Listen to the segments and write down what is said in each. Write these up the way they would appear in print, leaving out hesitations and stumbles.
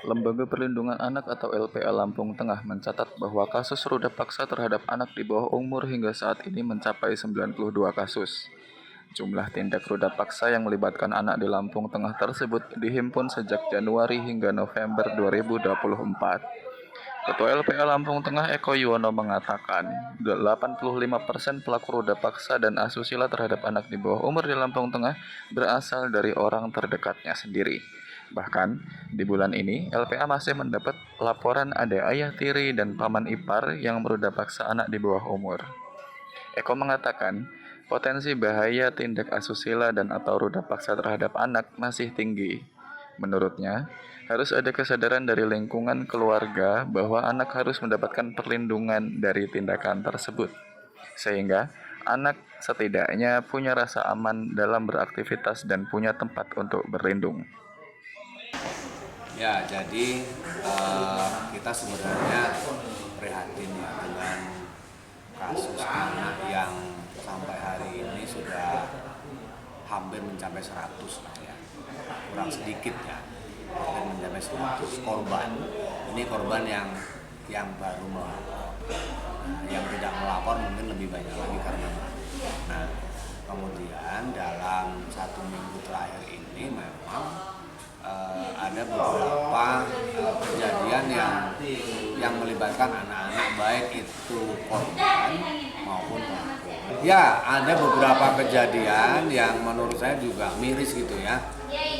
Lembaga Perlindungan Anak atau LPA Lampung Tengah mencatat bahwa kasus ruda paksa terhadap anak di bawah umur hingga saat ini mencapai 92 kasus. Jumlah tindak ruda paksa yang melibatkan anak di Lampung Tengah tersebut dihimpun sejak Januari hingga November 2024. Ketua LPA Lampung Tengah Eko Yuwono mengatakan, 85% pelaku ruda paksa dan asusila terhadap anak di bawah umur di Lampung Tengah berasal dari orang terdekatnya sendiri. Bahkan, di bulan ini, LPA masih mendapat laporan ada ayah tiri dan paman ipar yang meruda paksa anak di bawah umur. Eko mengatakan, potensi bahaya tindak asusila dan atau ruda paksa terhadap anak masih tinggi. Menurutnya, harus ada kesadaran dari lingkungan keluarga bahwa anak harus mendapatkan perlindungan dari tindakan tersebut, sehingga anak setidaknya punya rasa aman dalam beraktivitas dan punya tempat untuk berlindung. Ya, jadi kita sebenarnya prihatin ya dengan kasus anak yang sampai hari ini sudah hampir mencapai 100 lah ya, kurang sedikit ya, hampir mencapai 100 korban. Ini korban yang baru melapor. Nah, yang tidak melapor mungkin lebih banyak lagi karena nah kemudian dalam 1 minggu terakhir ini memang ada beberapa kejadian yang melibatkan anak-anak, baik itu korban maupun pelaku. Ya, ada beberapa kejadian yang menurut saya juga miris gitu ya.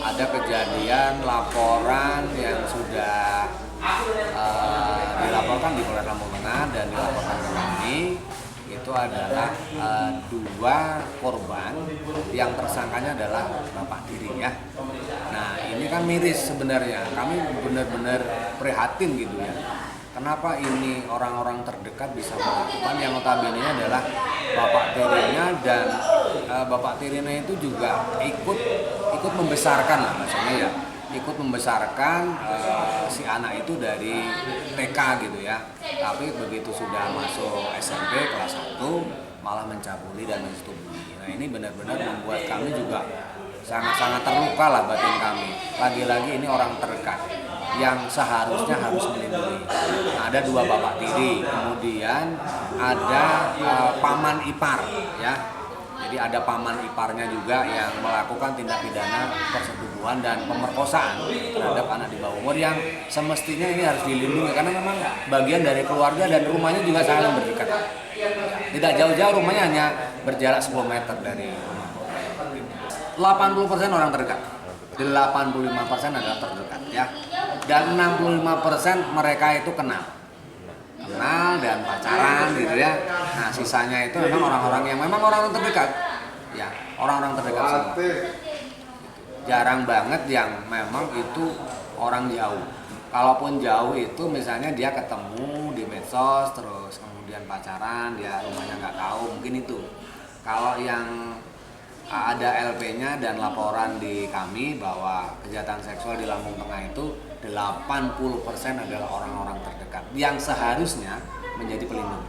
Ada kejadian laporan yang sudah dilaporkan di Polres Lampung Tengah dan dilaporkan ke kami. Itu adalah 2 korban yang tersangkanya adalah bapak tirinya. Nah, ini kan miris sebenarnya. Kami benar-benar prihatin gitu ya. Kenapa ini orang-orang terdekat bisa melakukan, yang notabene adalah bapak tirinya, dan bapak tirinya itu juga ikut membesarkan lah maksudnya ya. Ikut membesarkan si anak itu dari TK gitu ya. Tapi begitu sudah masuk SMP kelas 1 malah mencabuli dan mensetubui. Nah, ini benar-benar membuat kami juga sangat-sangat terluka lah batin kami. Lagi-lagi ini orang terdekat yang seharusnya harus melindungi. Nah, ada 2 bapak tiri, kemudian ada paman ipar ya. Jadi ada paman iparnya juga yang melakukan tindak pidana persetubuhan dan pemerkosaan terhadap anak di bawah umur, yang semestinya ini harus dilindungi karena memang bagian dari keluarga dan rumahnya juga sangat berdekat. Tidak jauh-jauh, rumahnya hanya berjarak 10 meter dari rumah. 80% orang terdekat, 85% adalah terdekat ya, dan 65% mereka itu kenal dan pacaran gitu ya. Nah, sisanya itu memang orang-orang yang memang orang terdekat ya, orang-orang terdekat semua. Jarang banget yang memang itu orang jauh. Kalaupun jauh itu misalnya dia ketemu di medsos terus kemudian pacaran, dia rumahnya nggak tahu, mungkin itu. Kalau yang ada LP-nya dan laporan di kami bahwa kejahatan seksual di Lampung Tengah itu 80% adalah orang-orang terdekat yang seharusnya menjadi pelindung.